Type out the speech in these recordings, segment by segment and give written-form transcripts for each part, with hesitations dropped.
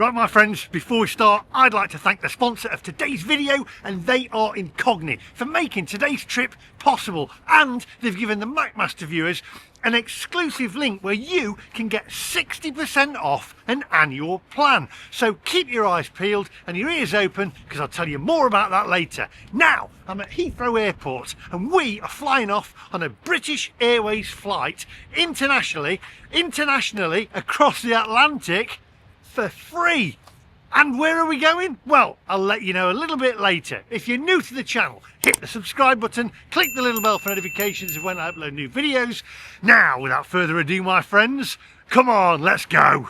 Right, my friends, before we start, I'd like to thank the sponsor of today's video, and they are Incogni, for making today's trip possible. And they've given the MacMaster viewers an exclusive link where you can get 60% off an annual plan. So keep your eyes peeled and your ears open, because I'll tell you more about that later. Now, I'm at Heathrow Airport and we are flying off on a British Airways flight internationally across the Atlantic for free. And where are we going? Well, I'll let you know a little bit later. If you're new to the channel, hit the subscribe button, click the little bell for notifications of when I upload new videos. Now, without further ado, my friends, come on, let's go.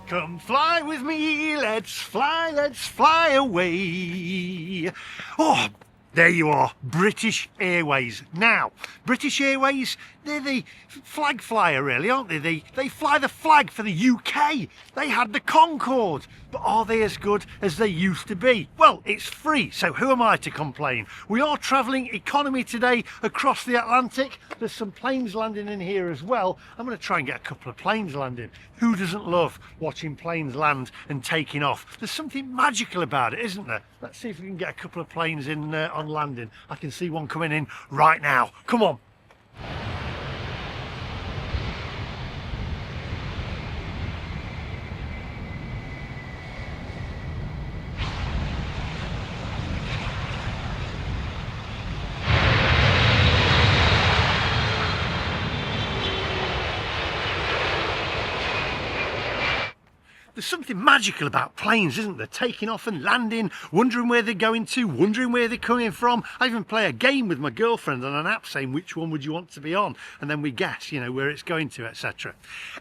Come fly with me, let's fly away. Oh, there you are, British Airways. Now, British Airways, they're the flag flyer really, aren't they? They fly the flag for the UK. They had the Concorde, but are they as good as they used to be? Well, it's free, so who am I to complain? We are travelling economy today across the Atlantic. There's some planes landing in here as well. I'm going to try and get a couple of planes landing. Who doesn't love watching planes land and taking off? There's something magical about it, isn't there? Let's see if we can get a couple of planes in on landing. I can see one coming in right now. Come on. There's something magical about planes, isn't there? Taking off and landing, wondering where they're going to, wondering where they're coming from. I even play a game with my girlfriend on an app saying which one would you want to be on, and then we guess, you know, where it's going to, etc.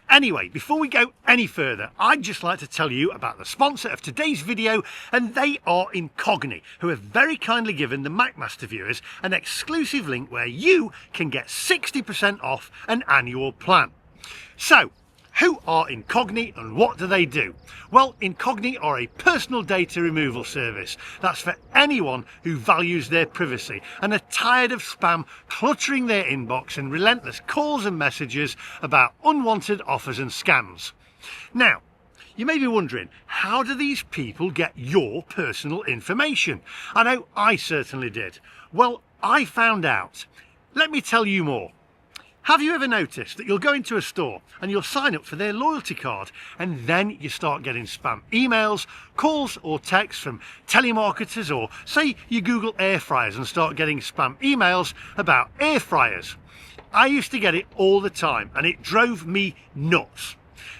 Anyway, before we go any further, I'd just like to tell you about the sponsor of today's video, and they are Incogni, who have very kindly given the MacMaster viewers an exclusive link where you can get 60% off an annual plan. So, who are Incogni and what do they do? Well, Incogni are a personal data removal service. That's for anyone who values their privacy and are tired of spam cluttering their inbox and relentless calls and messages about unwanted offers and scams. Now, you may be wondering, how do these people get your personal information? I know I certainly did. Well, I found out. Let me tell you more. Have you ever noticed that you'll go into a store and you'll sign up for their loyalty card, and then you start getting spam emails, calls or texts from telemarketers, or say you Google air fryers and start getting spam emails about air fryers? I used to get it all the time and it drove me nuts.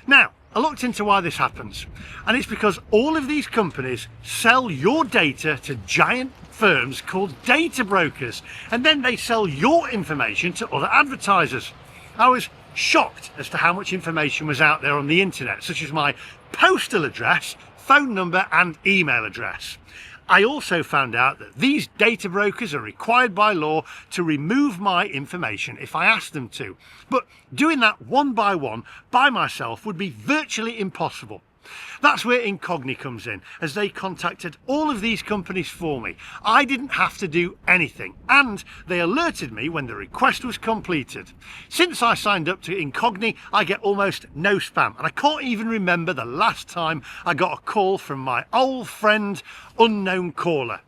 Now, I looked into why this happens, and it's because all of these companies sell your data to giant firms called data brokers, and then they sell your information to other advertisers. I was shocked as to how much information was out there on the internet, such as my postal address, phone number and email address. I also found out that these data brokers are required by law to remove my information if I ask them to. But doing that one by one by myself would be virtually impossible. That's where Incogni comes in, as they contacted all of these companies for me. I didn't have to do anything, and they alerted me when the request was completed. Since I signed up to Incogni, I get almost no spam, and I can't even remember the last time I got a call from my old friend, unknown caller.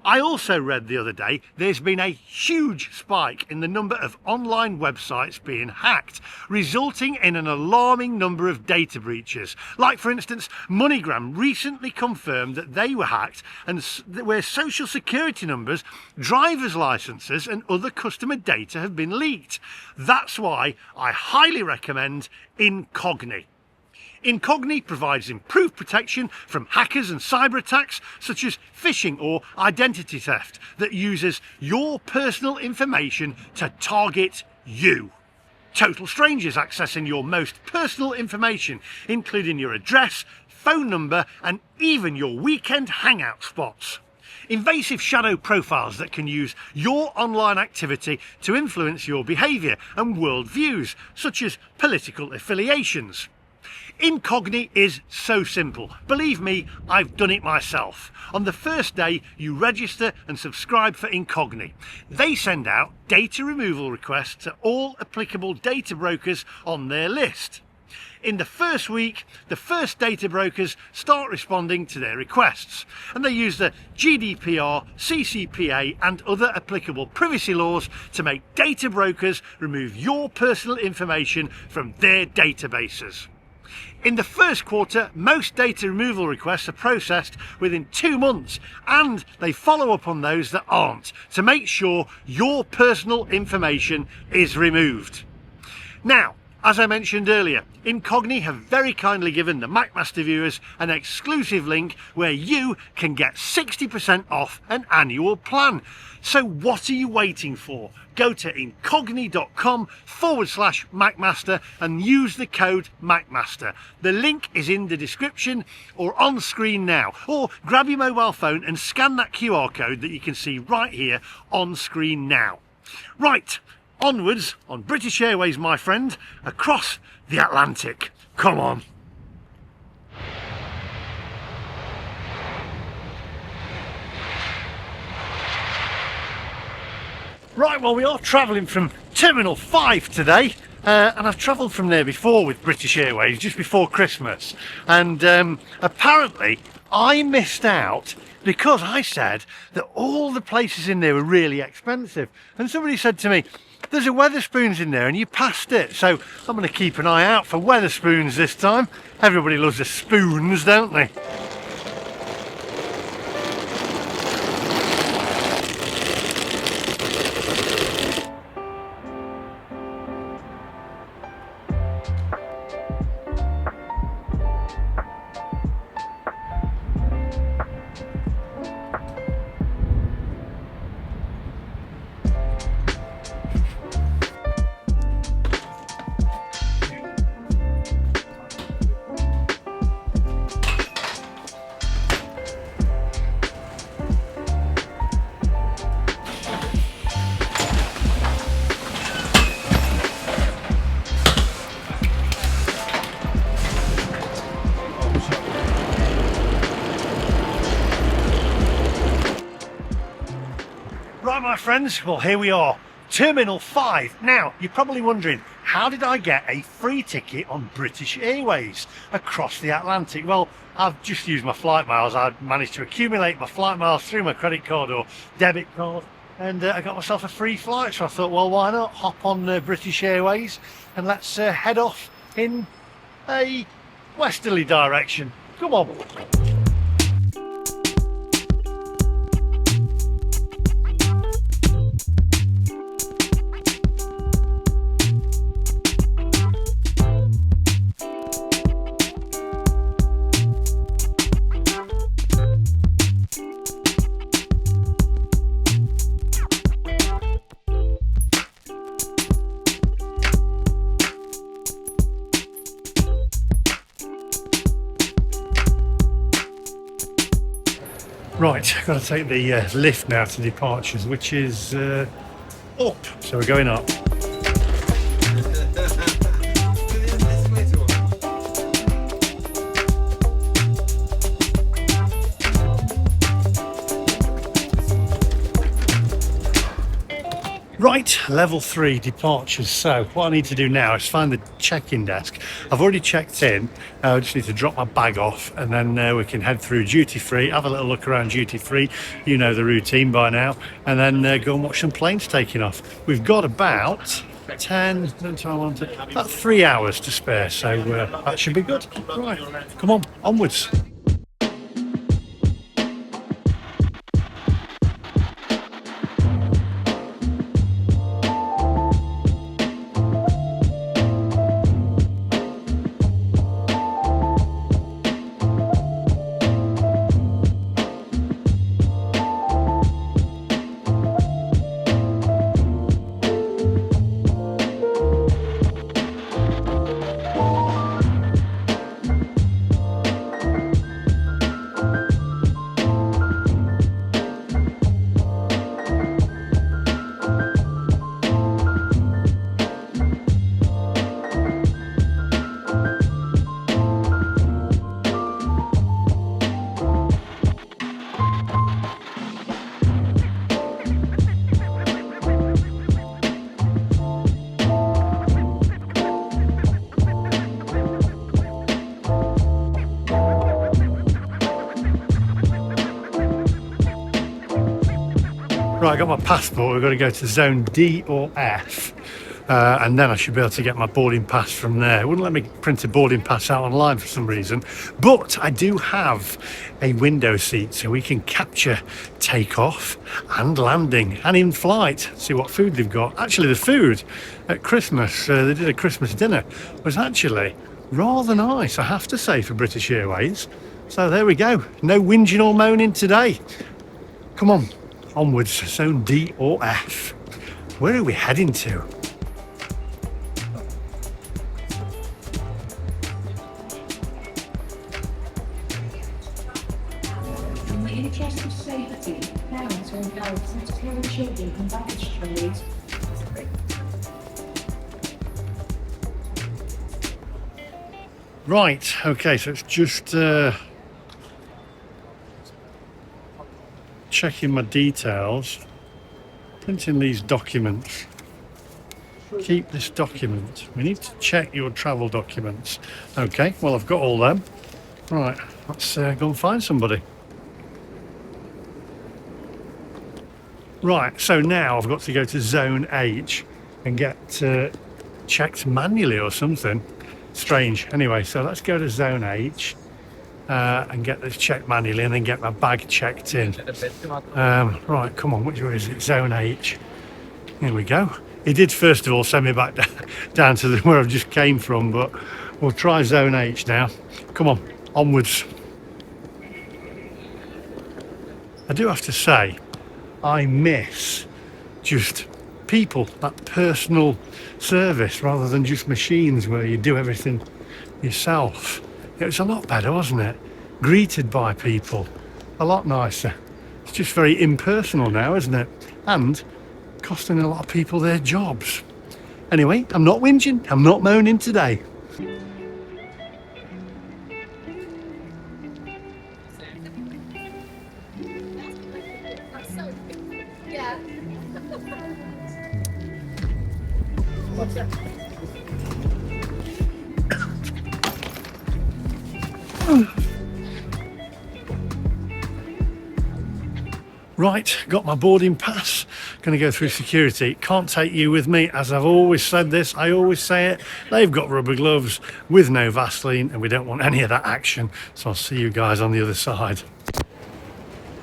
I also read the other day there's been a huge spike in the number of online websites being hacked, resulting in an alarming number of data breaches. Like, for instance, MoneyGram recently confirmed that they were hacked, and where social security numbers, driver's licenses and other customer data have been leaked. That's why I highly recommend Incogni. Incogni provides improved protection from hackers and cyber attacks such as phishing or identity theft that uses your personal information to target you. Total strangers accessing your most personal information, including your address, phone number and even your weekend hangout spots. Invasive shadow profiles that can use your online activity to influence your behaviour and world views, such as political affiliations. Incogni is so simple. Believe me, I've done it myself. On the first day, you register and subscribe for Incogni. They send out data removal requests to all applicable data brokers on their list. In the first week, the first data brokers start responding to their requests, and they use the GDPR, CCPA and other applicable privacy laws to make data brokers remove your personal information from their databases. In the first quarter, most data removal requests are processed within 2 months, and they follow up on those that aren't to make sure your personal information is removed. Now, as I mentioned earlier, Incogni have very kindly given the MacMaster viewers an exclusive link where you can get 60% off an annual plan. So what are you waiting for? Go to incogni.com/MacMaster and use the code MacMaster. The link is in the description or on screen now. Or grab your mobile phone and scan that QR code that you can see right here on screen now. Right. Onwards on British Airways, my friend, across the Atlantic. Come on. Right, well, we are travelling from Terminal 5 today, and I've travelled from there before with British Airways, just before Christmas. And apparently I missed out because I said that all the places in there were really expensive. And somebody said to me, there's a Wetherspoons in there and you passed it. So I'm going to keep an eye out for Wetherspoons this time. Everybody loves the spoons, don't they? Right, my friends, well, here we are, Terminal 5. Now, you're probably wondering, how did I get a free ticket on British Airways across the Atlantic? Well, I've just used my flight miles. I managed to accumulate my flight miles through my credit card or debit card, and I got myself a free flight. So I thought, well, why not hop on British Airways and let's head off in a westerly direction. Come on. Right, I've got to take the lift now to departures, which is up, so we're going up. Right, level 3 departures. So what I need to do now is find the check-in desk. I've already checked in. I just need to drop my bag off, and then we can head through duty free, have a little look around duty free. You know the routine by now, and then go and watch some planes taking off. We've got about 3 hours to spare, so that should be good. Right, come on, onwards. Right, I got my passport. We've got to go to zone D or F. And then I should be able to get my boarding pass from there. It wouldn't let me print a boarding pass out online for some reason, but I do have a window seat, so we can capture takeoff and landing and in flight. See what food they've got. Actually, the food at Christmas, they did a Christmas dinner, was actually rather nice, I have to say, for British Airways. So there we go. No whinging or moaning today. Come on, onwards, zone D or F. Where are we heading to? In the interest of safety, parents are encouraged to carry children in baggage trolleys. Right, okay, so it's just checking my details, printing these documents. Keep this document. We need to check your travel documents. Okay, well, I've got all them. Right, let's go and find somebody. Right, so now I've got to go to zone H and get checked manually or something. Strange. Anyway, so let's go to zone H and get this checked manually and then get my bag checked in. Right, come on, which way is it? Zone H. Here we go. He did first of all send me back down to where I've just came from, but we'll try zone H now. Come on, onwards. I do have to say, I miss just people, that personal service rather than just machines where you do everything yourself. It was a lot better, wasn't it? Greeted by people, a lot nicer. It's just very impersonal now, isn't it? And costing a lot of people their jobs. Anyway, I'm not whinging, I'm not moaning today. Yeah. Right, got my boarding pass. Going to go through security. Can't take you with me, as I've always said this. I always say it. They've got rubber gloves with no Vaseline, and we don't want any of that action. So I'll see you guys on the other side.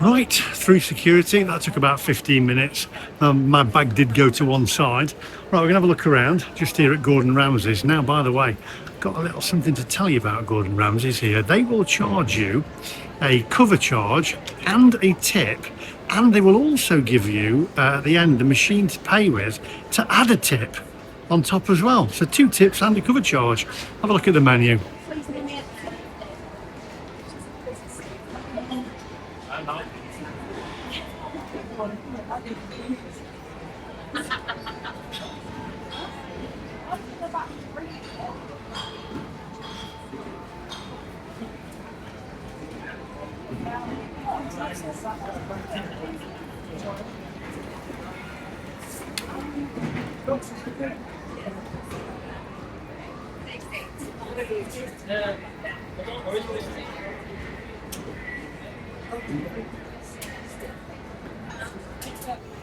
Right, through security. That took about 15 minutes. My bag did go to one side. Right, we're going to have a look around just here at Gordon Ramsay's. Now, by the way, got a little something to tell you about Gordon Ramsay's here. They will charge you a cover charge and a tip, and they will also give you at the end a machine to pay with to add a tip on top as well. So 2 tips and a cover charge. Have a look at the menu.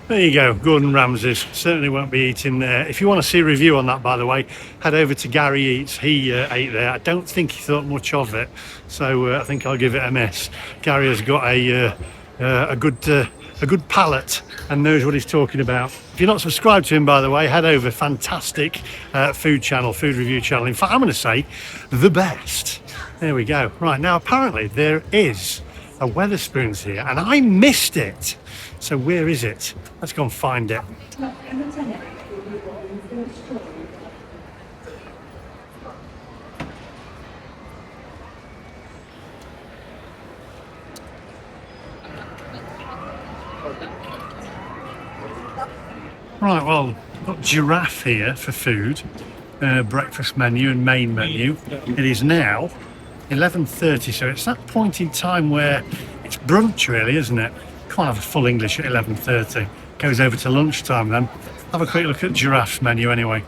There you go, Gordon Ramsay's. Certainly won't be eating there. If you want to see a review on that, by the way, head over to Gary Eats. He ate there. I don't think he thought much of it, so I think I'll give it a miss. Gary has got a good palate and knows what he's talking about. If you're not subscribed to him, by the way, head over. Fantastic food channel, food review channel. In fact, I'm going to say the best. There we go. Right, now apparently there is a Wetherspoons here, and I missed it. So where is it? Let's go and find it. Right, well, I've got giraffe here for food, breakfast menu and main menu. It is now 11:30, so it's that point in time where it's brunch really, isn't it? Can't have a full English at 11:30. Goes over to lunchtime then. Have a quick look at giraffe's menu anyway.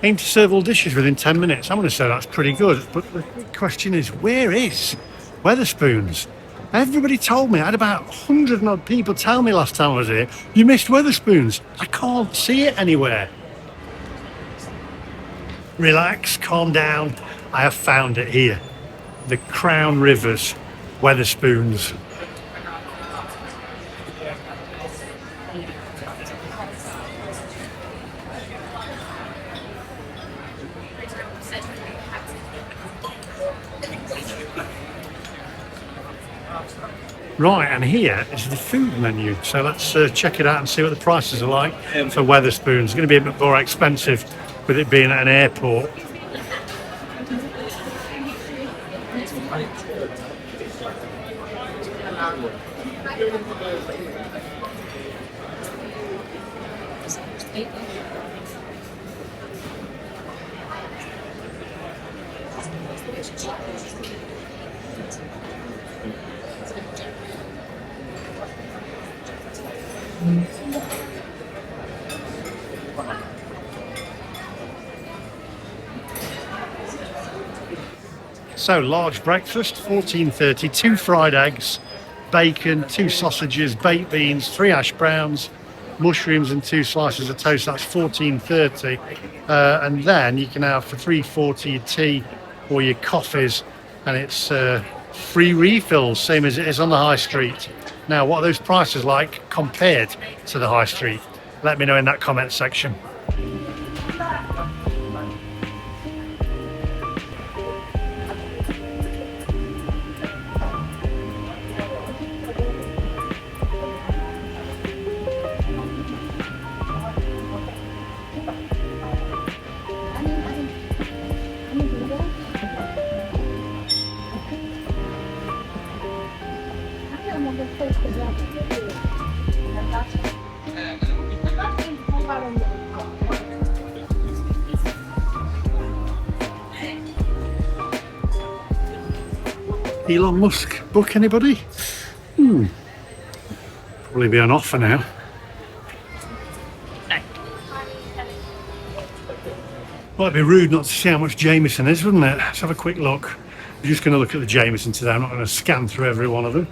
Aim to serve all dishes within 10 minutes. I'm going to say that's pretty good. But the question is, where is Weatherspoons? Everybody told me, I had about 100 and odd people tell me last time I was here, you missed Weatherspoons. I can't see it anywhere. Relax, calm down. I have found it here. The Crown Rivers, Weatherspoons. Right, and here is the food menu. So let's check it out and see what the prices are like for Weatherspoons. It's going to be a bit more expensive with it being at an airport. So large breakfast, $14.30, 2 fried eggs, bacon, 2 sausages, baked beans, 3 hash browns, mushrooms and 2 slices of toast. That's $14.30. And then you can have for $3.40 your tea or your coffees, and it's free refills, same as it is on the high street. Now, what are those prices like compared to the high street? Let me know in that comment section. Elon Musk book, anybody? Probably be on offer now. Well, it'd be rude not to see how much Jameson is, wouldn't it? Let's have a quick look. I'm just going to look at the Jameson today. I'm not going to scan through every one of them.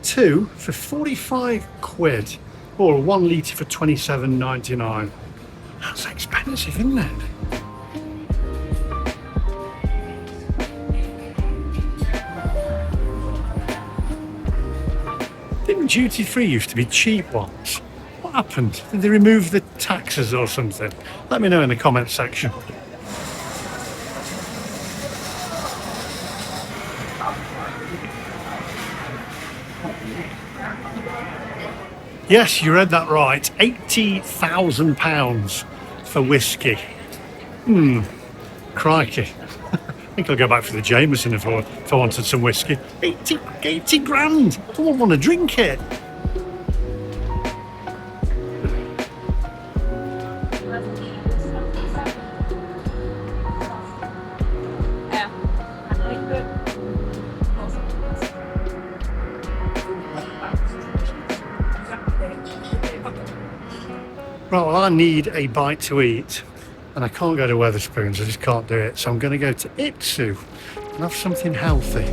2 for 45 quid, or 1 litre for 27.99. That's expensive, isn't it? Didn't duty free used to be cheap ones? What happened? Did they remove the taxes or something? Let me know in the comments section. Yes, you read that right. £80,000 for whiskey. Crikey. I think I'll go back for the Jameson if I wanted some whiskey. 80 grand. I wouldn't want to drink it. Right, well, I need a bite to eat, and I can't go to Weatherspoons, I just can't do it. So I'm going to go to Itsu and have something healthy.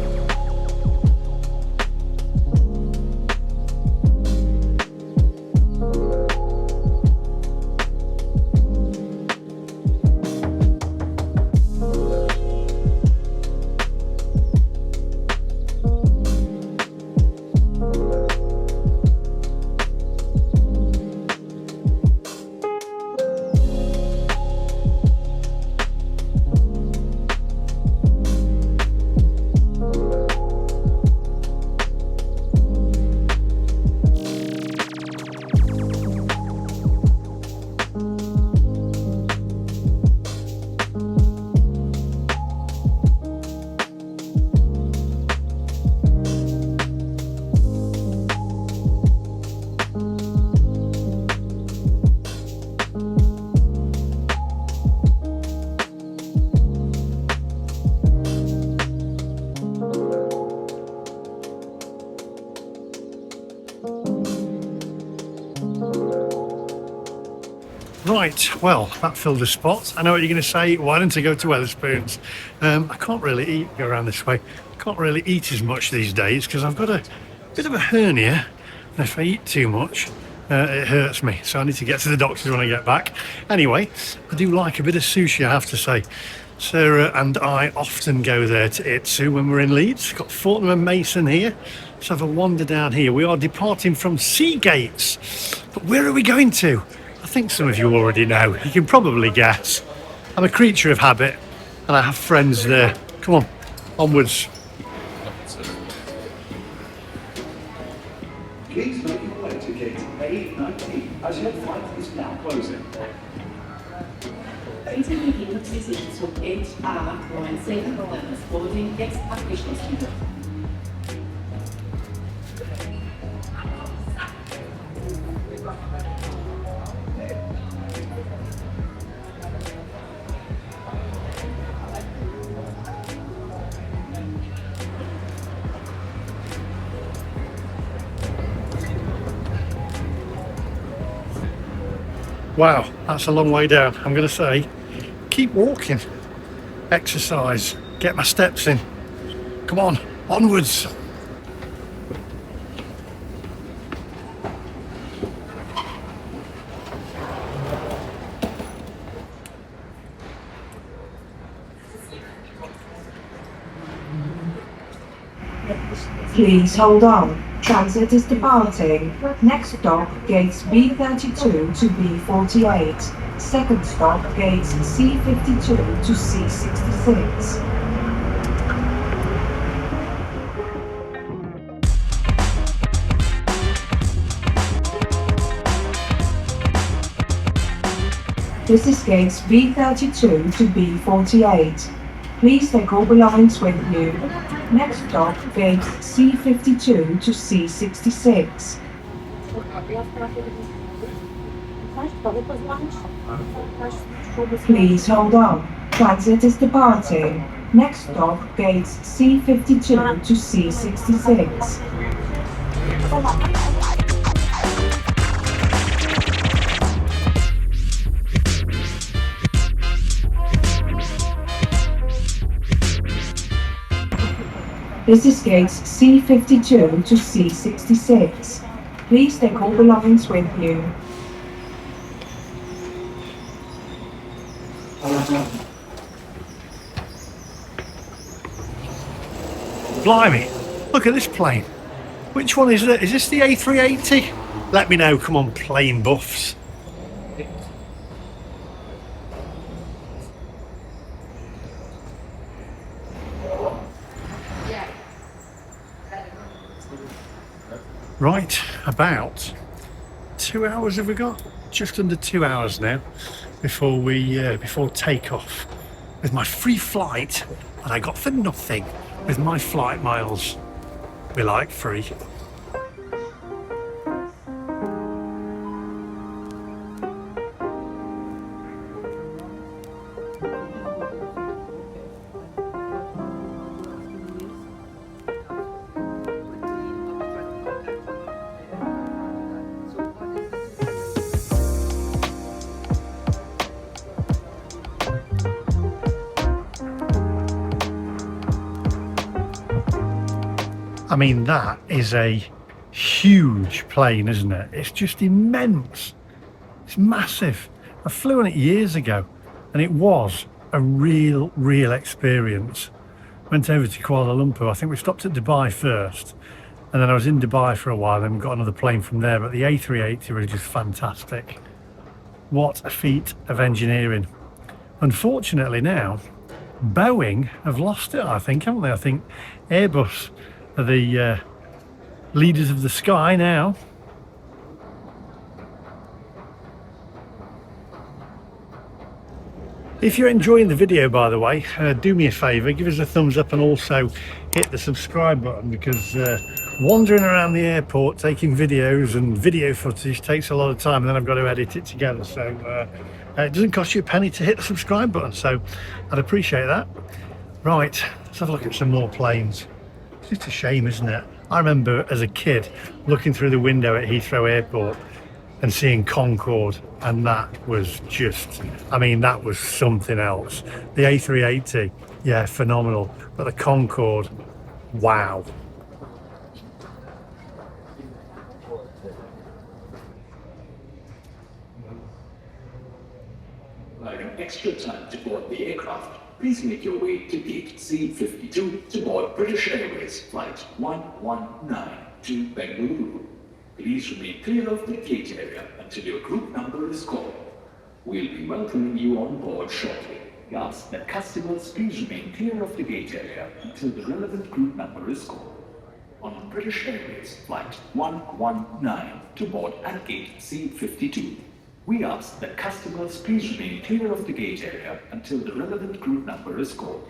Right, well, that filled the spot. I know what you're going to say. Why didn't I go to Wetherspoons? I can't really go around this way. Can't really eat as much these days because I've got a bit of a hernia. And if I eat too much, it hurts me. So I need to get to the doctors when I get back. Anyway, I do like a bit of sushi, I have to say. Sarah and I often go there to Itsu when we're in Leeds. Got Fortnum and Mason here. Let's have a wander down here. We are departing from Seagates. But where are we going to? I think some of you already know. You can probably guess. I'm a creature of habit and I have friends there. Come on, onwards. Please make your way to gate A19 as your flight is now closing. Bitte begeben Sie sich zum Gate A19 das Boarding jetzt abgeschlossen wird. Wow, that's a long way down. I'm going to say, keep walking, exercise, get my steps in. Come on, onwards. Please hold on. Transit is departing. Next stop, gates B32 to B48. Second stop, gates C52 to C66. This is gates B32 to B48. Please take all belongings with you. Next stop, gate C52 to C66. Please hold on. Transit is departing. Next stop, gates C52 to C66. This is gates C52 to C66. Please take all belongings with you. Blimey, look at this plane. Which one is it? Is this the A380? Let me know, come on, plane buffs. Right, about 2 hours have we got? Just under 2 hours now before before takeoff with my free flight that I got for nothing with my flight miles. We like free. I mean, that is a huge plane, isn't it? It's just immense. It's massive. I flew on it years ago and it was a real experience. Went over to Kuala Lumpur. I think we stopped at Dubai first and then I was in Dubai for a while and got another plane from there, but the A380 was just fantastic. What a feat of engineering. Unfortunately now, Boeing have lost it, I think, haven't they? I think Airbus are the leaders of the sky now. If you're enjoying the video, by the way, do me a favour, give us a thumbs up and also hit the subscribe button, because wandering around the airport taking videos and video footage takes a lot of time and then I've got to edit it together, so it doesn't cost you a penny to hit the subscribe button, so I'd appreciate that. Right, let's have a look at some more planes. It's just a shame, isn't it? I remember as a kid looking through the window at Heathrow Airport and seeing Concorde, and that was just, I mean, that was something else. The A380, yeah, phenomenal, but the Concorde, wow. Allowing extra time to board the aircraft, please make your way to gate C52 to board British Airways Flight 119 to Bengaluru. Please remain clear of the gate area until your group number is called. We'll be welcoming you on board shortly. We ask that customers please remain clear of the gate area until the relevant group number is called. On British Airways Flight 119 to board at gate C52. We ask that customers please remain clear of the gate area until the relevant group number is called.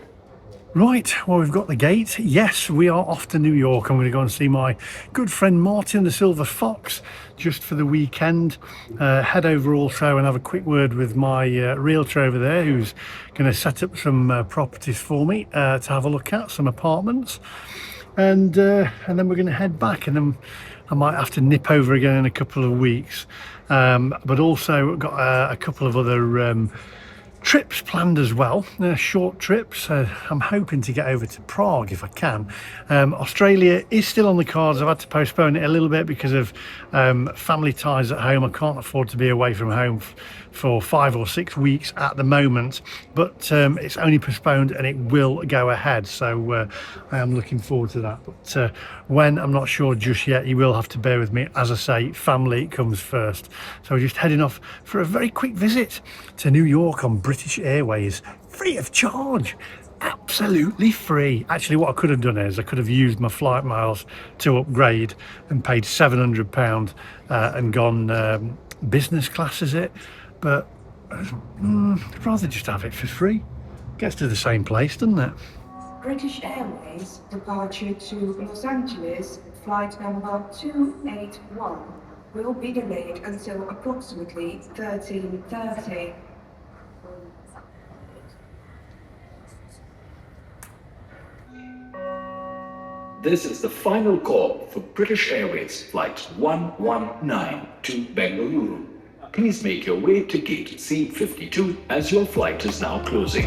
Right, well, we've got the gate. Yes, we are off to New York. I'm going to go and see my good friend Martin the Silver Fox just for the weekend. Head over also and have a quick word with my realtor over there, who's going to set up some properties for me to have a look at, some apartments. And then we're going to head back, and then I might have to nip over again in a couple of weeks. But also got a couple of other trips planned as well, short trips. I'm hoping to get over to Prague if I can. Australia is still on the cards. I've had to postpone it a little bit because of family ties at home. I can't afford to be away from home for 5 or 6 weeks at the moment, but it's only postponed and it will go ahead, so I am looking forward to that. But when, I'm not sure just yet. You will have to bear with me. As I say, family comes first. So we're just heading off for a very quick visit to New York on British Airways, free of charge. Absolutely free. Actually, what I could have done is I could have used my flight miles to upgrade and paid £700 and gone business class, is it? But I'd rather just have it for free. Gets to the same place, doesn't it? British Airways departure to Los Angeles, flight number 281, will be delayed until approximately 13:30. This is the final call for British Airways Flight 119 to Bengaluru. Please make your way to gate C52 as your flight is now closing.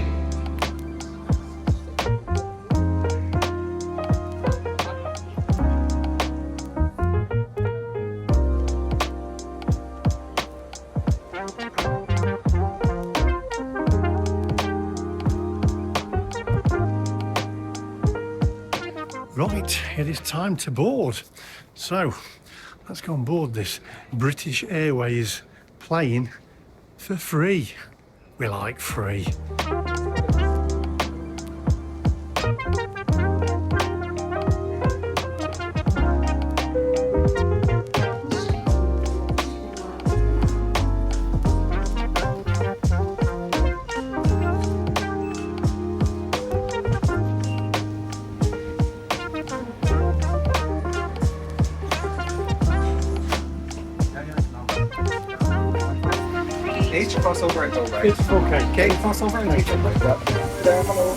Right, it is time to board. So let's go on board this British Airways plane for free. We like free. H crossover and go right. It's okay. Okay, crossover and take it right up. There, hello.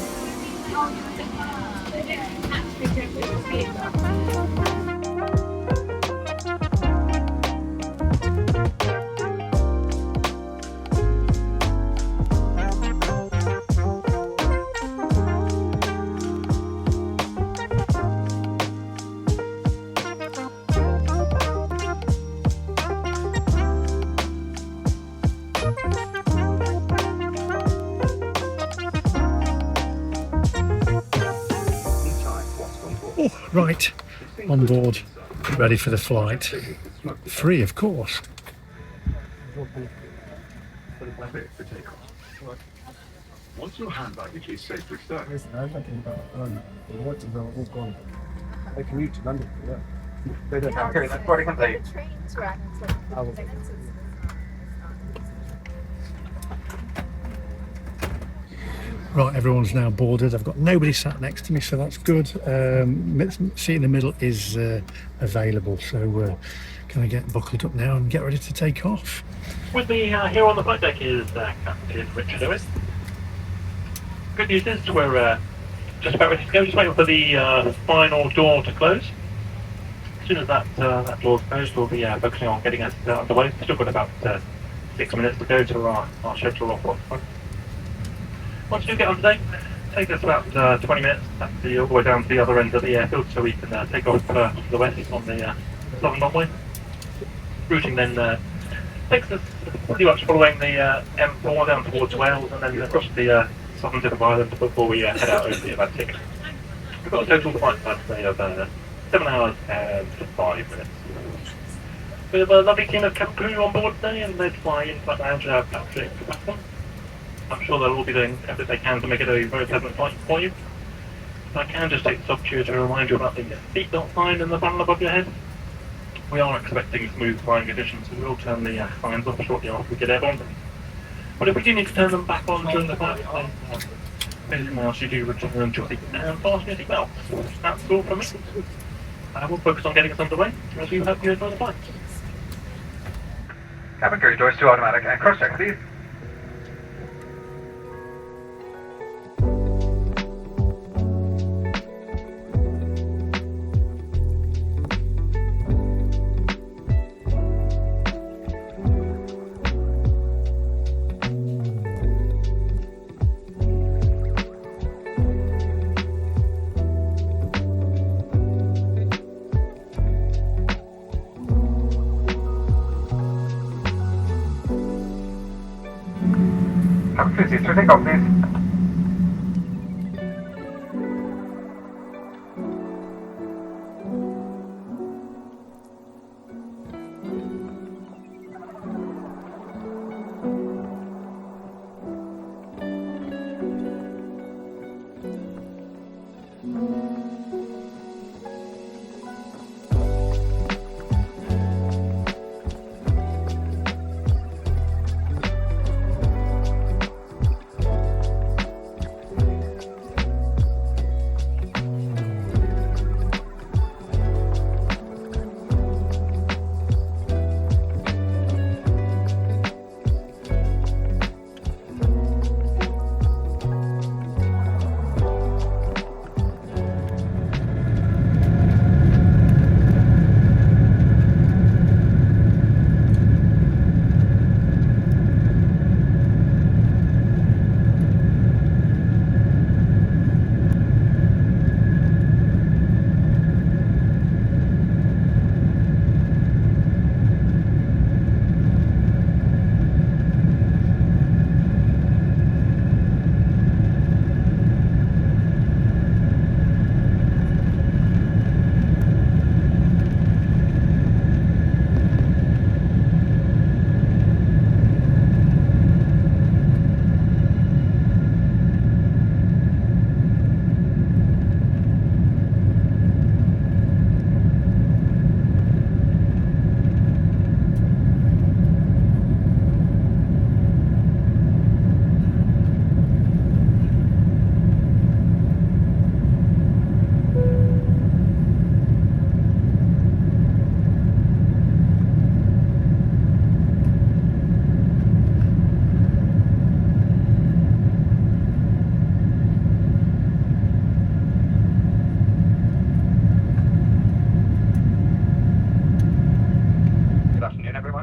Right, on board, ready for the flight. Free, of course. Once your hand baggage is safely stowed, I'm thinking about what's available going. I commute to London. Yeah. They don't have here. That's pretty complete. Right, everyone's now boarded. I've got nobody sat next to me, so that's good. Seat in the middle is available, so can I get buckled up now and get ready to take off? With me here on the flight deck is Captain Richard Lewis. Good news is we're just about ready to go, just waiting for the final door to close. As soon as that door's closed, we'll be focusing on getting us underway. Still got about 6 minutes to go to our schedule of what. Once you get on today, take us about 20 minutes taxi all the way down to the other end of the airfield so we can take off to the west on the southern runway. Routing then takes us pretty much following the M4 down towards Wales and then across the southern tip of Ireland before we head out over the Atlantic. We've got a total flight time today of 7 hours and 5 minutes. We have a lovely team of cabin crew on board today and led by in-flight manager Patrick Batten. I'm sure they'll all be doing everything they can to make it a very pleasant flight for you. If I can just take this opportunity to remind you about the seatbelt sign in the panel above your head. We are expecting smooth flying conditions, so we'll turn the signs off shortly after we get airborne. But if we do need to turn them back on during the flight, then anything else you do return to your seat and fasten your seatbelt. That's all from me. We'll focus on getting us underway, as we hope you enjoy the flight. Cabin crew, doors 2 automatic and cross check, please. Cabin crew, seats for takeoff, please.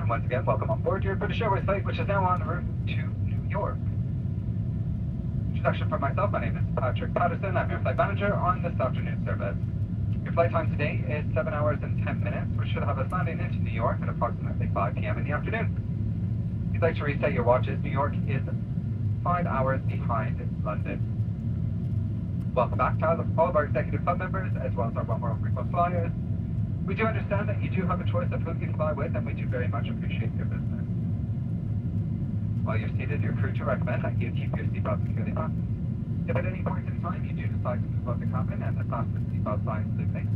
Once again, welcome on board your British Airways flight, which is now en route to New York. Introduction from myself, my name is Patrick Patterson. I'm your flight manager on this afternoon service. Your flight time today is 7 hours and 10 minutes, which should have us landing into New York at approximately 5 p.m. in the afternoon. If you'd like to reset your watches, New York is 5 hours behind London. Welcome back to all of our executive club members, as well as our One World frequent flyers. We do understand that you do have a choice of who you can fly with, and we do very much appreciate your business. While you're seated, your crew to recommend that you keep your seatbelt securely fastened. If at any point in time you do decide to move out the cabin and the fasten seatbelt signs illuminate,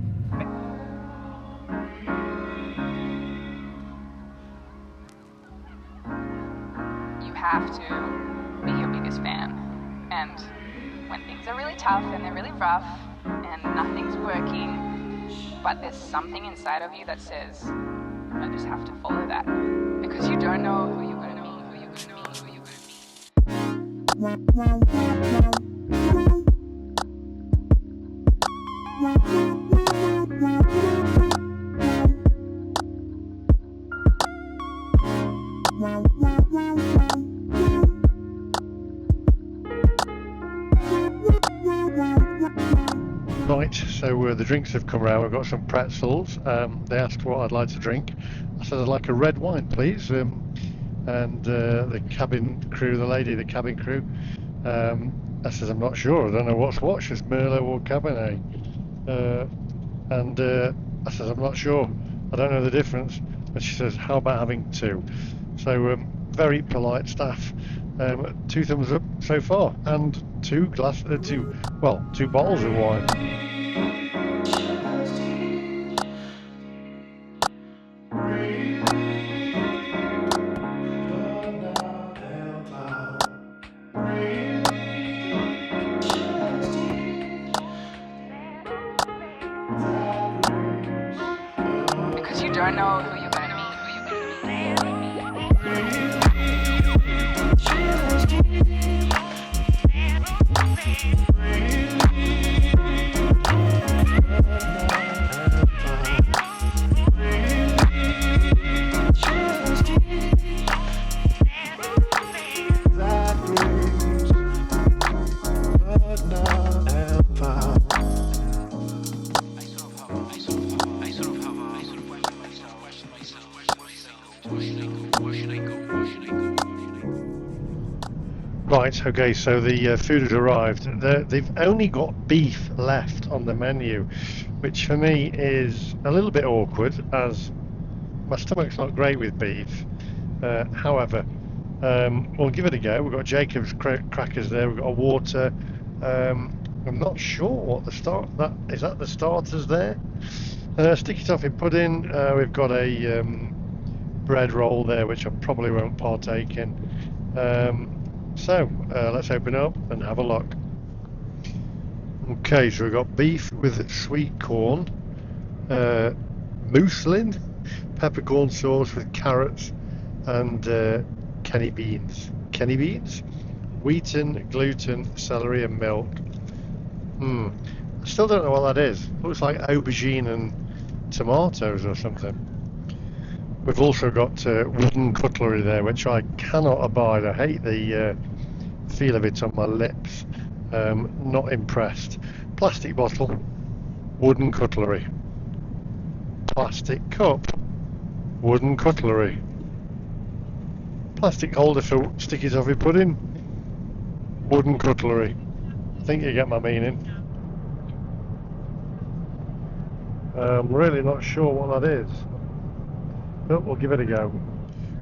you have to be your biggest fan. And when things are really tough and they're really rough and nothing's working, but there's something inside of you that says, I just have to follow that. Because you don't know who you're going to meet, who you're going to meet, who you're going to meet. Right, so the drinks have come round. We've got some pretzels. They asked what I'd like to drink. I said I'd like a red wine, please. And the cabin crew, the cabin crew, I says I'm not sure. I don't know what's what. She's Merlot or Cabernet. And I says I'm not sure. I don't know the difference. And she says, how about having two? So very polite staff. 2 thumbs up so far, and two bottles of wine. Because you don't know who you're gonna meet. Right, okay, so the food has arrived. They've only got beef left on the menu, which for me is a little bit awkward, as my stomach's not great with beef. However, we'll give it a go. We've got Jacob's crackers there, we've got a water. I'm not sure what the is that the starters there? Sticky toffee pudding, we've got a bread roll there, which I probably won't partake in. So let's open up and have a look. Okay, so we've got beef with sweet corn, mousseline, peppercorn sauce with carrots, and Kenny beans. Kenny beans? Wheaten, gluten, celery, and milk. I still don't know what that is. Looks like aubergine and tomatoes or something. We've also got wooden cutlery there, which I cannot abide. I hate the feel of it on my lips. Not impressed. Plastic bottle, wooden cutlery. Plastic cup, wooden cutlery. Plastic holder for sticky toffee pudding, wooden cutlery. I think you get my meaning. I'm really not sure what that is. But we'll give it a go.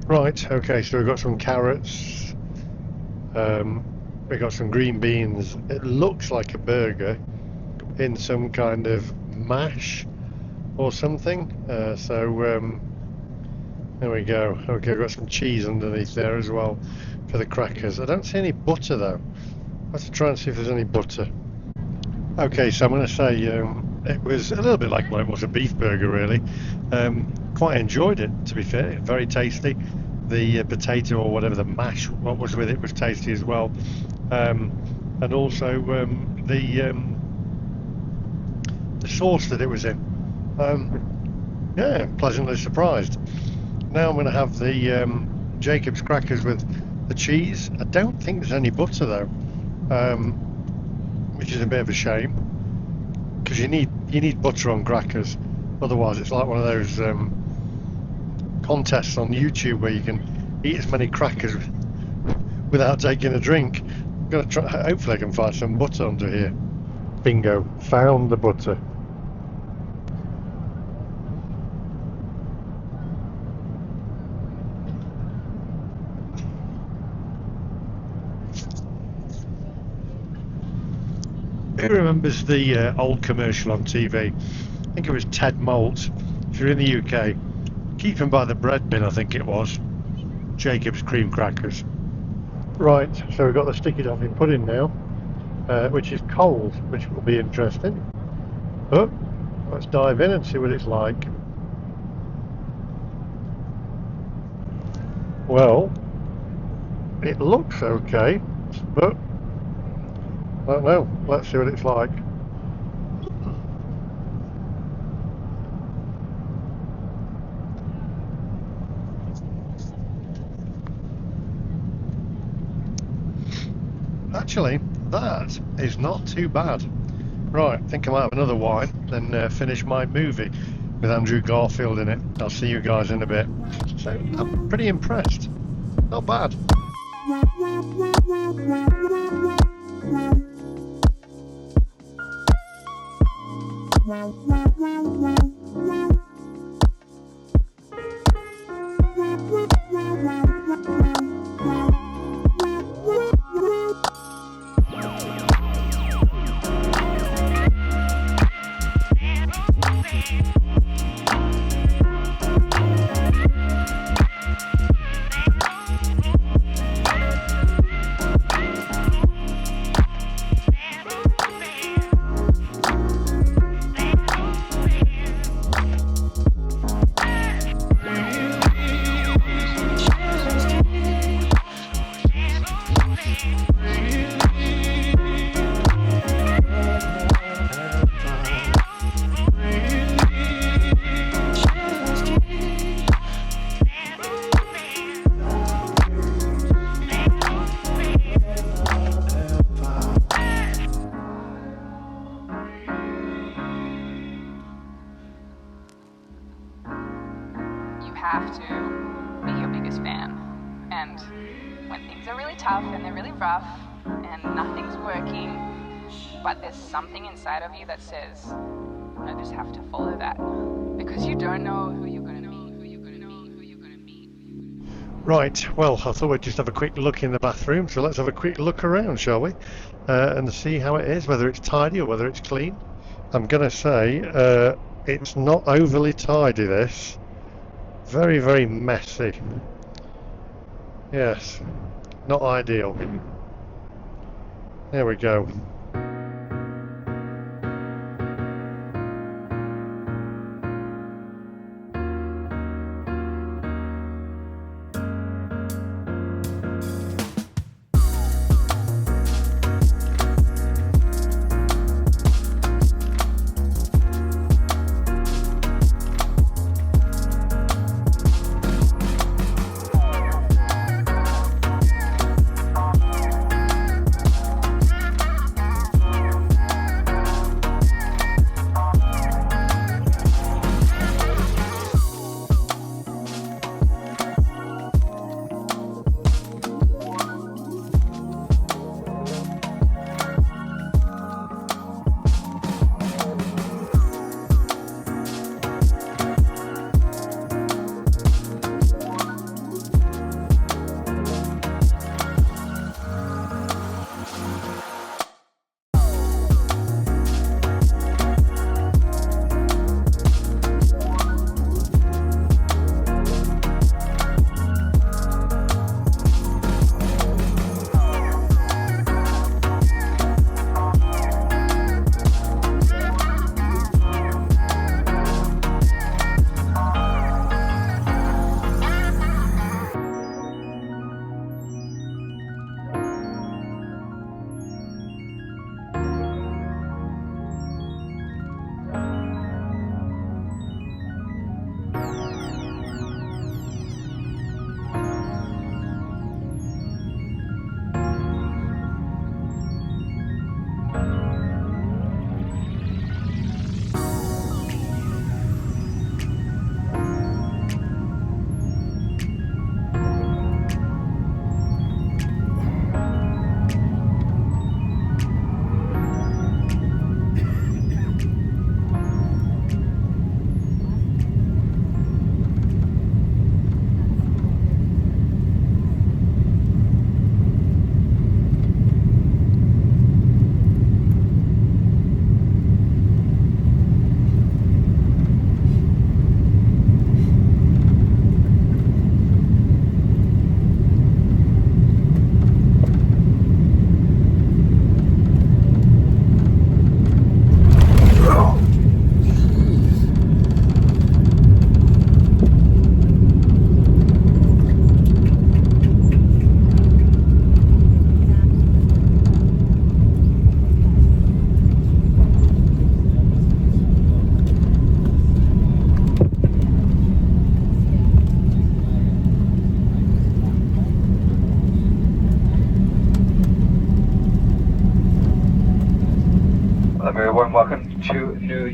Right, okay, so we've got some carrots, we've got some green beans. It looks like a burger in some kind of mash or something. There we go. Okay, we've got some cheese underneath there as well for the crackers. I don't see any butter though. I'll have to try and see if there's any butter. Okay, so I'm going to say it was a little bit like what it was, a beef burger really. Quite enjoyed it, to be fair. Very tasty. The potato or whatever the mash what was with it was tasty as well. And also the sauce that it was in. Yeah, pleasantly surprised. Now I'm going to have the Jacob's crackers with the cheese. I don't think there's any butter though, which is a bit of a shame, because you need butter on crackers. Otherwise, it's like one of those contests on YouTube where you can eat as many crackers without taking a drink. I'm going to try. Hopefully, I can find some butter under here. Bingo! Found the butter. Who remembers the old commercial on TV? I think it was Ted Malt. If you're in the UK, keep them by the bread bin, I think it was. Jacob's cream crackers. Right, so we've got the sticky toffee pudding now, which is cold, which will be interesting. But let's dive in and see what it's like. Well, it looks okay, but I don't know. Let's see what it's like. Actually, that is not too bad. Right, I think I might have another wine, then finish my movie with Andrew Garfield in it. I'll see you guys in a bit. So, I'm pretty impressed. Not bad. Have to be your biggest fan. And when things are really tough and they're really rough and nothing's working, but there's something inside of you that says, I just have to follow that. Because you don't know who you're going to meet. Right, well, I thought we'd just have a quick look in the bathroom, so let's have a quick look around, shall we? And see how it is, whether it's tidy or whether it's clean. I'm going to say it's not overly tidy, this. Very, very messy. Yes, not ideal. There we go.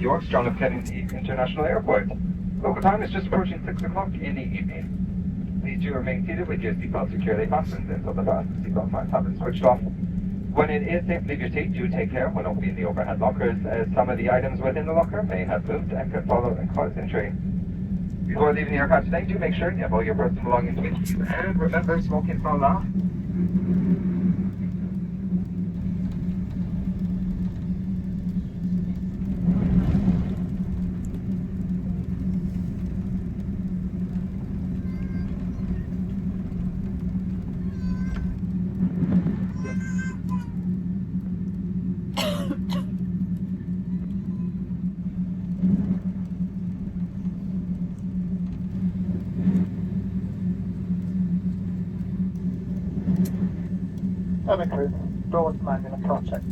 York's John F. Kennedy International Airport. Local time is just approaching 6 o'clock in the evening. Please do remain seated with your seatbelt securely fastened until the fasten seatbelt signs have been switched off. When it is safe to leave your seat, do take care when opening the overhead lockers, as some of the items within the locker may have moved and could fall out and cause injury. Before leaving the aircraft today, do make sure you have all your personal belongings with you, and remember, smoking for laugh. Crew, broad manual project.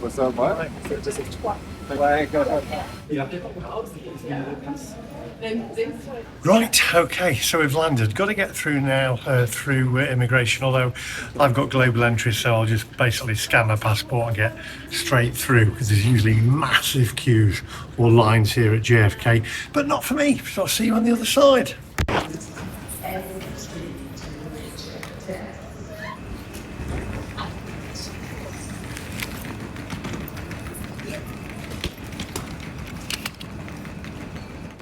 What's up, what? Right, okay, so we've landed. Got to get through now through immigration, although I've got global entry, so I'll just basically scan my passport and get straight through, because there's usually massive queues or lines here at JFK, but not for me, so I'll see you on the other side.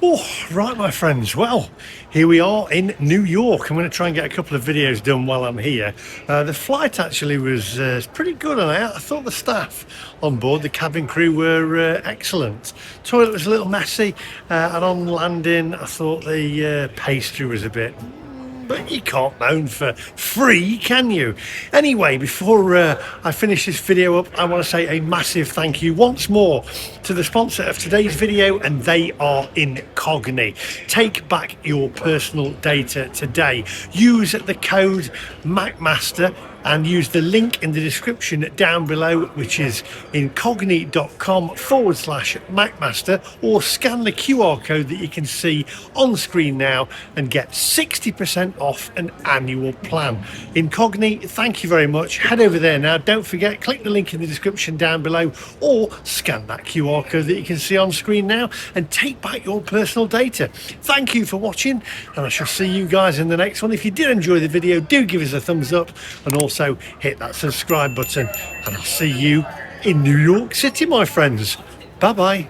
Oh, right, my friends. Well, here we are in New York. I'm going to try and get a couple of videos done while I'm here. The flight actually was pretty good, and I thought the staff on board, the cabin crew, were excellent. Toilet was a little messy, and on landing, I thought the pastry was a bit... But you can't moan for free, can you? Anyway, before I finish this video up, I want to say a massive thank you once more to the sponsor of today's video, and they are Incogni. Take back your personal data today. Use the code MacMaster and use the link in the description down below, which is incogni.com/MacMaster, or scan the QR code that you can see on screen now and get 60% off an annual plan. Incogni, thank you very much. Head over there now. Don't forget, click the link in the description down below, or scan that QR code that you can see on screen now and take back your personal data. Thank you for watching, and I shall see you guys in the next one. If you did enjoy the video, do give us a thumbs up, and also hit that subscribe button, and I'll see you in New York City, my friends. Bye bye.